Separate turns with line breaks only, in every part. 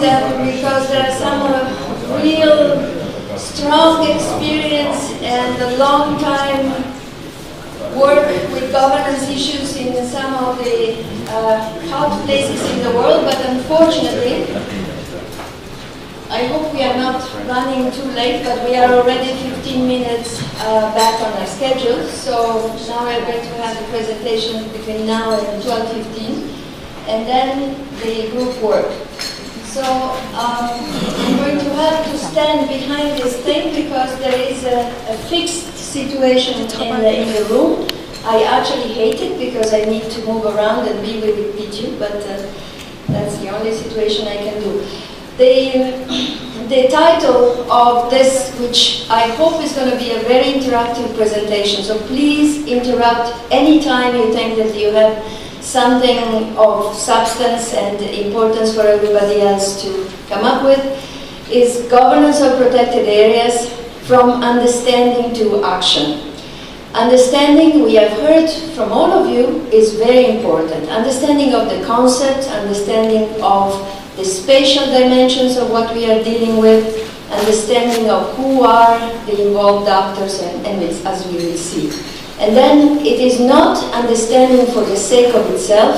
them because there are some real strong experience and a long time work with governance issues in some of the hot places in the world, but unfortunately, I hope we are not running too late, but we are already 15 minutes back on our schedule, so now we're going to have the presentation between now and 12:15, and then the group work. So I'm going to have to stand behind this thing because there is a fixed situation in the room. I actually hate it because I need to move around and be with you, but that's the only situation I can do. The title of this, which I hope is going to be a very interactive presentation, so please interrupt anytime you think that you have something of substance and importance for everybody else to come up with, is Governance of Protected Areas from Understanding to Action. Understanding, we have heard from all of you, is very important. Understanding of the concept, understanding of the spatial dimensions of what we are dealing with, understanding of who are the involved actors, and as we will see. And then it is not understanding for the sake of itself,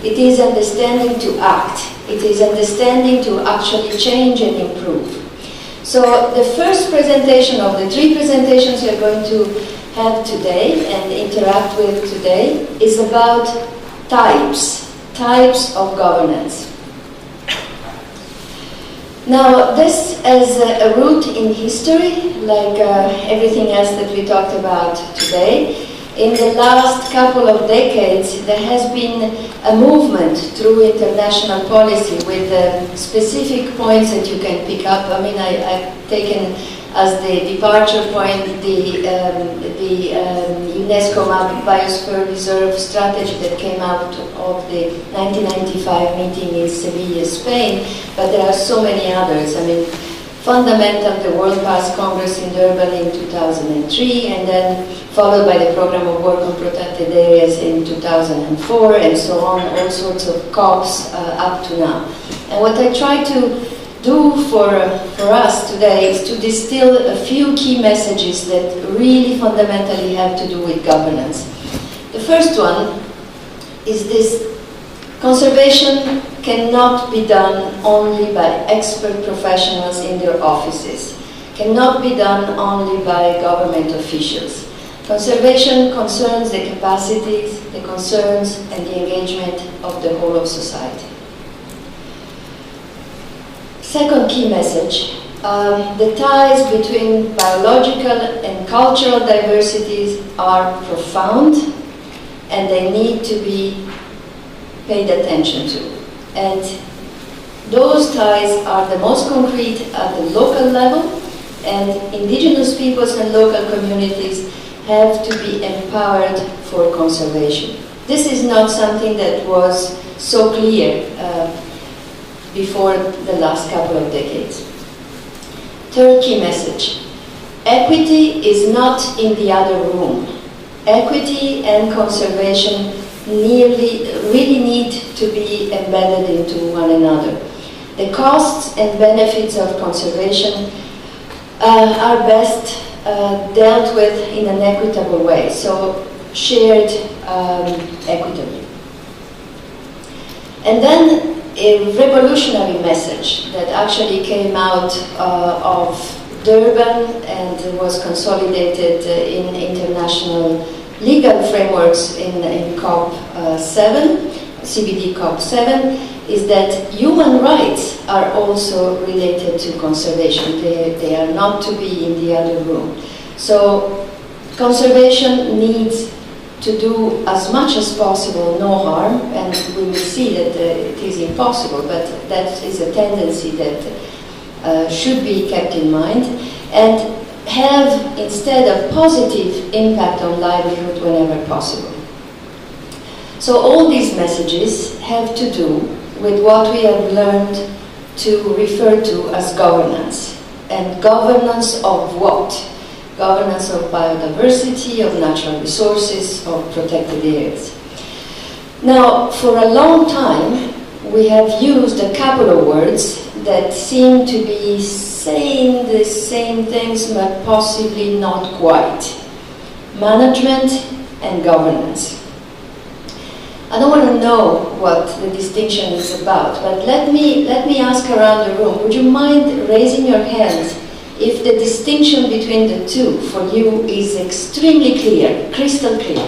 it is understanding to act. It is understanding to actually change and improve. So the first presentation of the three presentations we are going to have today and interact with today is about types of governance. Now, this as a root in history, like everything else that we talked about today. In the last couple of decades, there has been a movement through international policy with specific points that you can pick up. I mean, I've taken as the departure point the UNESCO Biosphere Reserve strategy that came out of the 1995 meeting in Seville, Spain, but there are so many others. I mean, fundamental, the World Pass Congress in Durban in 2003, and then followed by the Program of Work on Protected Areas in 2004, and so on, all sorts of COPs up to now. And what I try to do for us today is to distill a few key messages that really fundamentally have to do with governance. The first one is this: conservation cannot be done only by expert professionals in their offices, cannot be done only by government officials. Conservation concerns the capacities, the concerns, and the engagement of the whole of society. Second key message, the ties between biological and cultural diversities are profound and they need to be paid attention to. And those ties are the most concrete at the local level, and indigenous peoples and local communities have to be empowered for conservation. This is not something that was so clear before the last couple of decades. Third key message, equity is not in the other room. Equity and conservation really need to be embedded into one another. The costs and benefits of conservation are best dealt with in an equitable way, so shared equitably. And then a revolutionary message that actually came out of Durban and was consolidated in international legal frameworks in COP7, CBD COP7, is that human rights are also related to conservation. They are not to be in the other room. So conservation needs to do as much as possible no harm, and we will see that it is impossible, but that is a tendency that should be kept in mind, and have instead a positive impact on livelihood whenever possible. So all these messages have to do with what we have learned to refer to as governance. And governance of what? Governance of biodiversity, of natural resources, of protected areas. Now, for a long time, we have used a couple of words that seem to be saying the same things, but possibly not quite. Management and governance. I don't want to know what the distinction is about, but let me ask around the room. Would you mind raising your hands if the distinction between the two for you is extremely clear, crystal clear?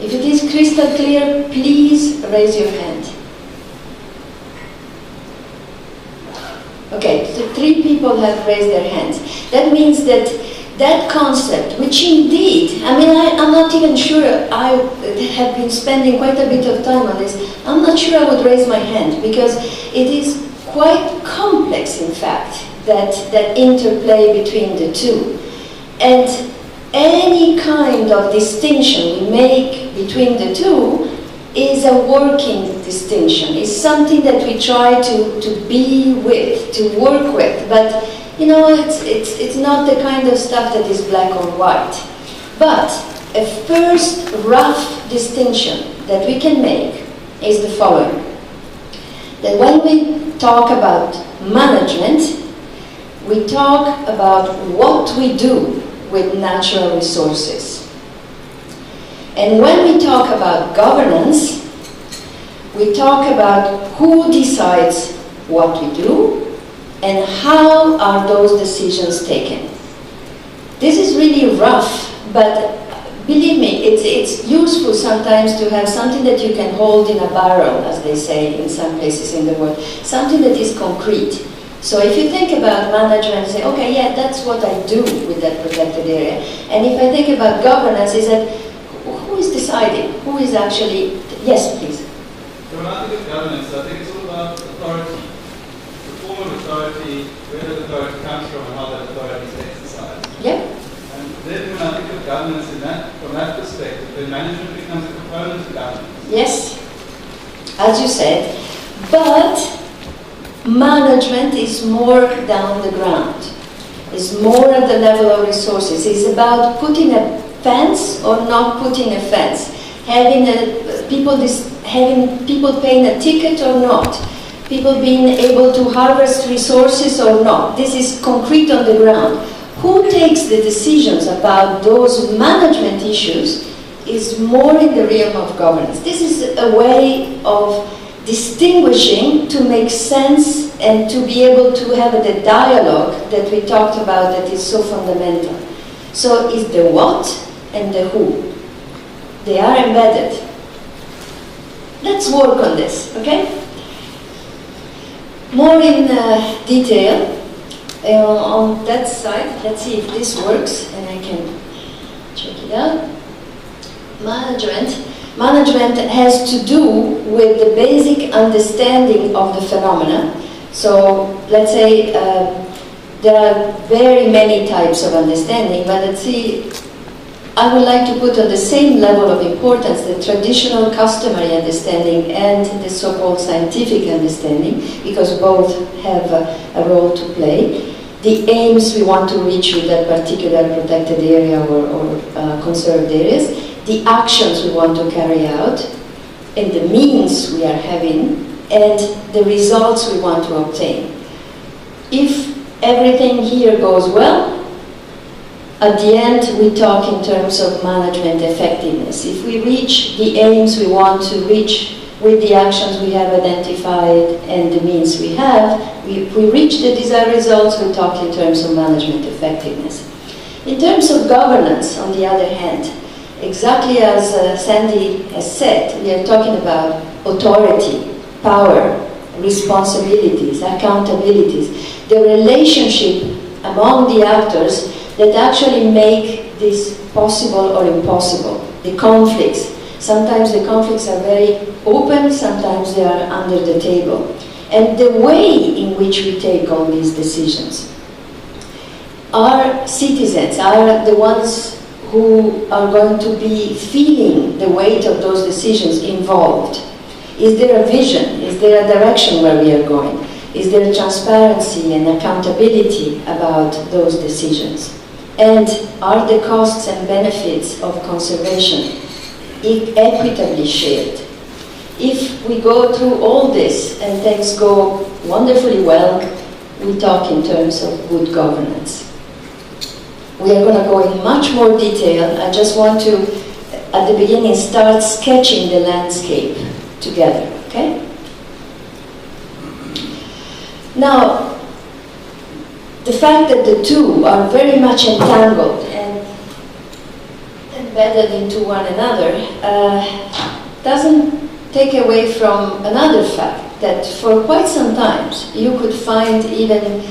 If it is crystal clear, please raise your hand. Okay, so 3 people have raised their hands. That means that that concept, which indeed, I mean, I'm not even sure, I have been spending quite a bit of time on this, I'm not sure I would raise my hand, because it is quite complex, in fact, that interplay between the two. And any kind of distinction we make between the two is a working distinction. It's something that we try to be with, to work with, but you know, it's not the kind of stuff that is black or white. But a first rough distinction that we can make is the following. That when we talk about management, we talk about what we do with natural resources. And when we talk about governance, we talk about who decides what we do and how are those decisions taken. This is really rough, but believe me, it's useful sometimes to have something that you can hold in a barrel, as they say in some places in the world, something that is concrete. So if you think about management and say, okay, yeah, that's what I do with that protected area. And if I think about governance, is that who is deciding? Who is actually, yes, please.
So when I think of governance, I think it's all about authority. The form of authority, where that authority comes from and how that authority is exercised.
Yeah.
And then when I think of governance from that perspective, then management becomes a component of governance.
Yes, as you said, but management is more down the ground. It's more at the level of resources. It's about putting a fence or not putting a fence, having people paying a ticket or not, people being able to harvest resources or not. This is concrete on the ground. Who takes the decisions about those management issues is more in the realm of governance. This is a way of distinguishing to make sense and to be able to have the dialogue that we talked about that is so fundamental. So it's the what and the who. They are embedded. Let's work on this, okay? More in detail on that side. Let's see if this works and I can check it out. Management has to do with the basic understanding of the phenomena. So let's say there are very many types of understanding, but let's see, I would like to put on the same level of importance the traditional customary understanding and the so-called scientific understanding, because both have a role to play. The aims we want to reach with that particular protected area or conserved areas, the actions we want to carry out, and the means we are having, and the results we want to obtain. If everything here goes well, at the end we talk in terms of management effectiveness. If we reach the aims we want to reach with the actions we have identified and the means we have, if we reach the desired results, we talk in terms of management effectiveness. In terms of governance, on the other hand, exactly as Sandy has said, we are talking about authority, power, responsibilities, accountabilities, the relationship among the actors that actually make this possible or impossible. The conflicts. Sometimes the conflicts are very open, sometimes they are under the table. And the way in which we take all these decisions. Our citizens are the ones who are going to be feeling the weight of those decisions involved. Is there a vision? Is there a direction where we are going? Is there transparency and accountability about those decisions? And are the costs and benefits of conservation equitably shared? if we go through all this and things go wonderfully well, we talk in terms of good governance. We are going to go in much more detail. I just want to, at the beginning, start sketching the landscape together, okay? Now, the fact that the two are very much entangled and embedded into one another doesn't take away from another fact, that for quite some time you could find even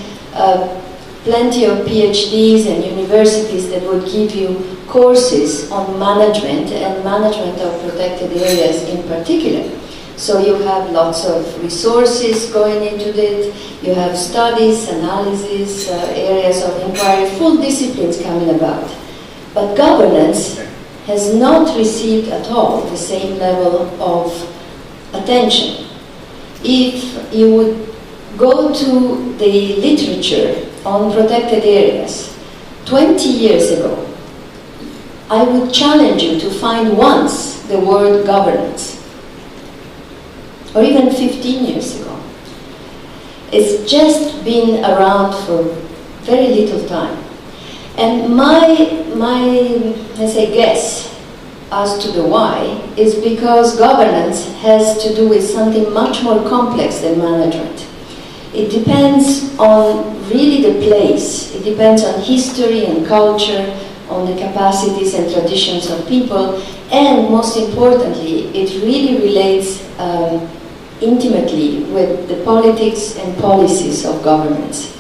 plenty of PhDs and universities that would give you courses on management and management of protected areas in particular. So you have lots of resources going into it, you have studies, analysis, areas of inquiry, full disciplines coming about. But governance has not received at all the same level of attention. If you would go to the literature on protected areas 20 years ago, I would challenge you to find once the word governance, or even 15 years ago. It's just been around for very little time. And my let's say, guess as to the why is because governance has to do with something much more complex than management. It depends on really the place. It depends on history and culture, on the capacities and traditions of people, and most importantly, it really relates intimately with the politics and policies of governments.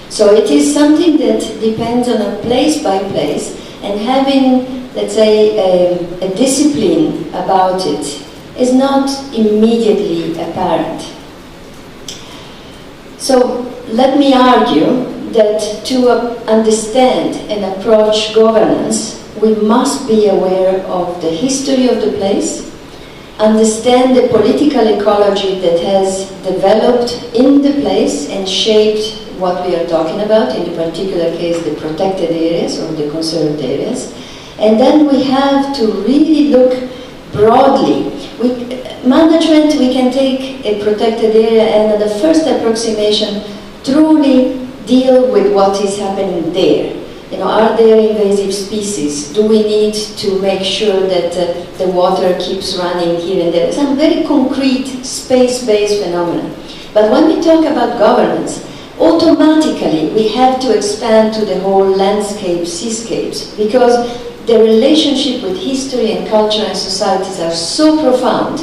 So it is something that depends on a place by place, and having, let's say, a discipline about it is not immediately apparent. So let me argue that to understand and approach governance, we must be aware of the history of the place, understand the political ecology that has developed in the place and shaped what we are talking about, in the particular case the protected areas or the conserved areas. And then we have to really look broadly. Management, we can take a protected area and the first approximation truly deal with what is happening there. You know, are there invasive species? Do we need to make sure that the water keeps running here and there? Some very concrete space-based phenomena. But when we talk about governance, automatically we have to expand to the whole landscape, seascapes, because the relationship with history and culture and societies are so profound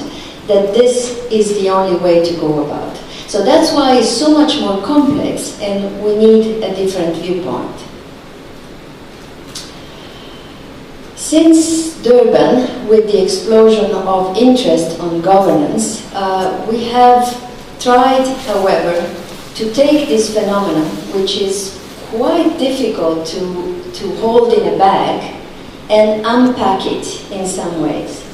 that this is the only way to go about. So that's why it's so much more complex and we need a different viewpoint. Since Durban, with the explosion of interest on governance, we have tried, however, to take this phenomenon, which is quite difficult to hold in a bag, and unpack it in some ways.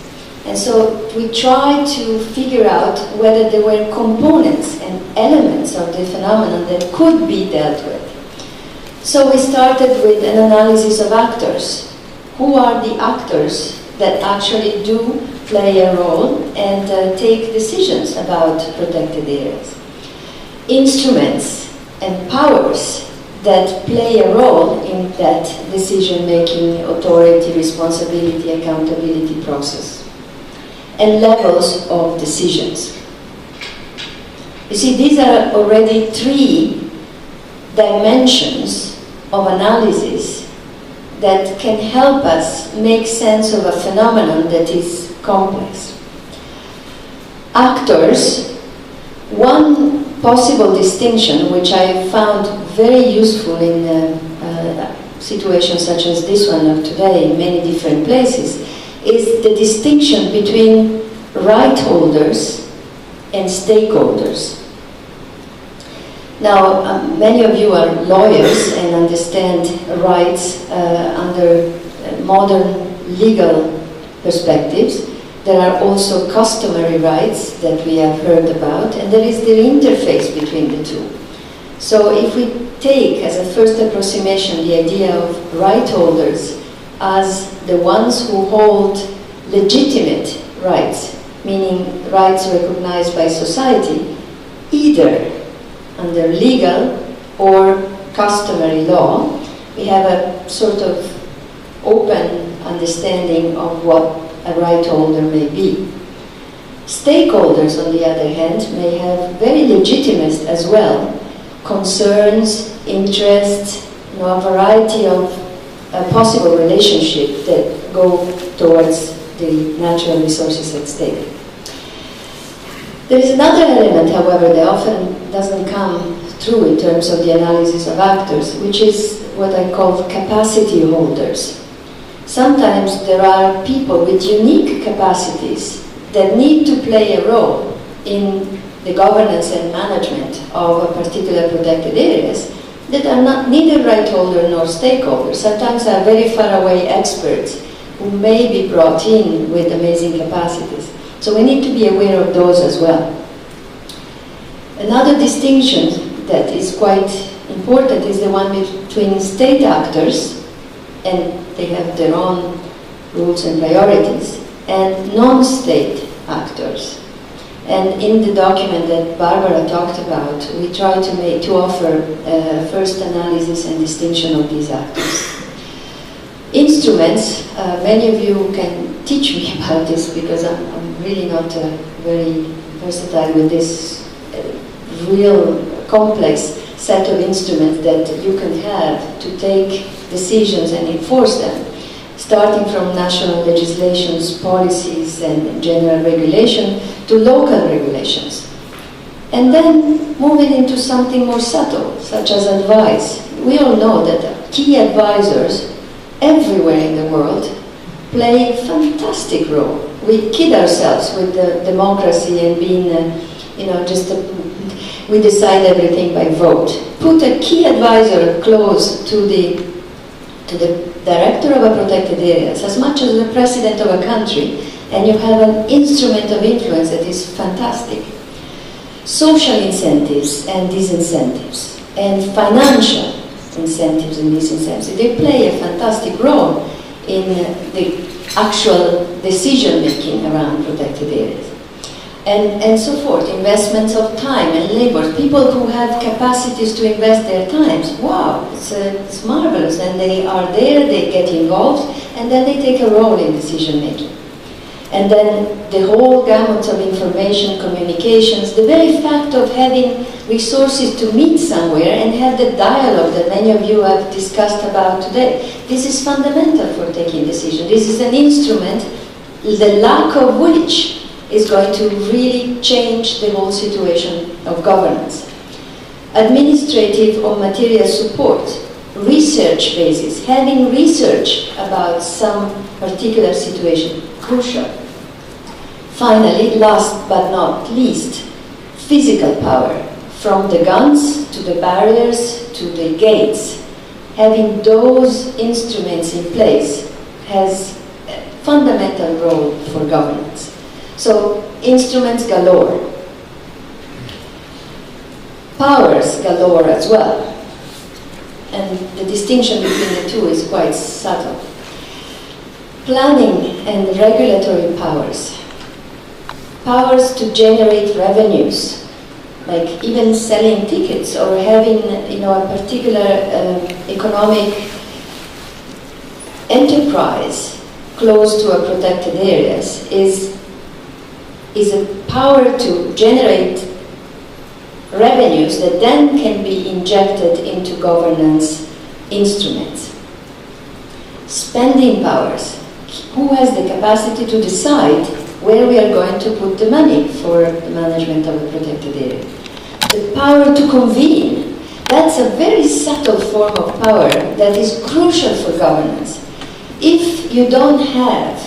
And so we tried to figure out whether there were components and elements of the phenomenon that could be dealt with. So we started with an analysis of actors. Who are the actors that actually do play a role and take decisions about protected areas? Instruments and powers that play a role in that decision-making, authority, responsibility, accountability process. And levels of decisions. You see, these are already 3 dimensions of analysis that can help us make sense of a phenomenon that is complex. Actors, one possible distinction, which I found very useful in situations such as this one of today in many different places, is the distinction between right holders and stakeholders. Now, many of you are lawyers and understand rights under modern legal perspectives. There are also customary rights that we have heard about, and there is the interface between the two. So if we take as a first approximation the idea of right holders as the ones who hold legitimate rights, meaning rights recognized by society, either under legal or customary law. We have a sort of open understanding of what a right holder may be. Stakeholders, on the other hand, may have very legitimate as well concerns, interests, a variety of possible relationships that go towards the natural resources at stake. There is another element, however, that often doesn't come through in terms of the analysis of actors, which is what I call capacity holders. Sometimes there are people with unique capacities that need to play a role in the governance and management of a particular protected areas that are not neither right holder nor stakeholder. Sometimes are very far away experts who may be brought in with amazing capacities. So we need to be aware of those as well. Another distinction that is quite important is the one between state actors, and they have their own rules and priorities, and non-state actors. And in the document that Barbara talked about, we try to offer first analysis and distinction of these actors. Instruments, many of you can teach me about this because I'm really not very versatile with this real complex set of instruments that you can have to take decisions and enforce them, starting from national legislations, policies, and general regulation to local regulations. And then moving into something more subtle, such as advice. We all know that key advisors everywhere in the world play a fantastic role. We kid ourselves with the democracy and being, we decide everything by vote. Put a key advisor close to the director of a protected area, as much as the president of a country, and you have an instrument of influence that is fantastic. Social incentives and disincentives, and financial incentives and disincentives, they play a fantastic role in the actual decision-making around protected areas. And so forth, investments of time and labor, people who have capacities to invest their times. Wow, it's marvelous, and they are there, they get involved, and then they take a role in decision-making. And then the whole gamut of information, communications, the very fact of having resources to meet somewhere and have the dialogue that many of you have discussed about today. This is fundamental for taking decisions. This is an instrument, the lack of which is going to really change the whole situation of governance. Administrative or material support, research basis, having research about some particular situation, crucial. Finally, last but not least, physical power, from the guns to the barriers to the gates. Having those instruments in place has a fundamental role for governance. So, instruments galore. Powers galore as well. And the distinction between the two is quite subtle. Planning and regulatory powers. Powers to generate revenues, like even selling tickets or having, a particular economic enterprise close to a protected areas is a power to generate revenues that then can be injected into governance instruments. Spending powers. Who has the capacity to decide where we are going to put the money for the management of a protected area? The power to convene. That's a very subtle form of power that is crucial for governance. If you don't have,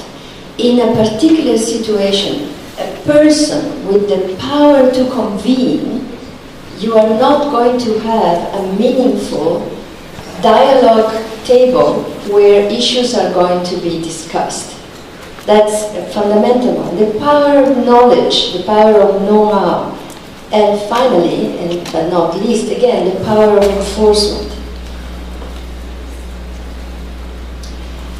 in a particular situation, a person with the power to convene, you are not going to have a meaningful dialogue table where issues are going to be discussed. That's a fundamental one. The power of knowledge, the power of know-how, and finally, but not least, again, the power of enforcement.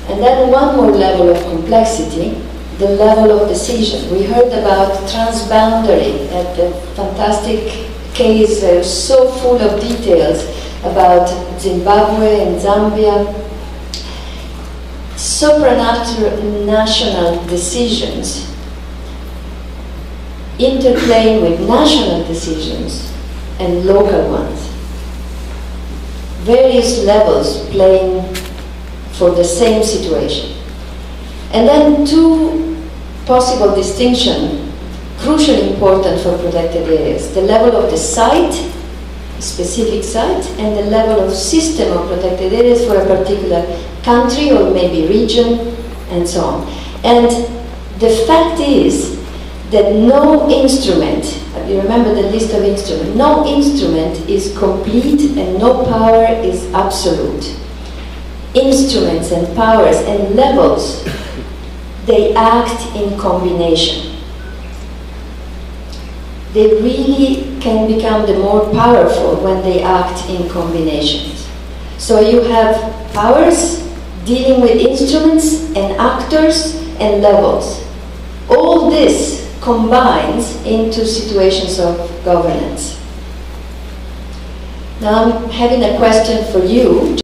And then one more level of complexity, the level of decision. We heard about transboundary, the fantastic case, so full of details about Zimbabwe and Zambia. Supranational decisions interplaying with national decisions and local ones. Various levels playing for the same situation. And then two possible distinctions, crucially important for protected areas. The level of the site, specific site, and the level of system of protected areas for a particular country or maybe region, and so on. And the fact is that no instrument, you remember the list of instruments, no instrument is complete and no power is absolute. Instruments and powers and levels, they act in combination. They really can become the more powerful when they act in combinations. So you have powers dealing with instruments and actors and levels. All this combines into situations of governance. Now I'm having a question for you.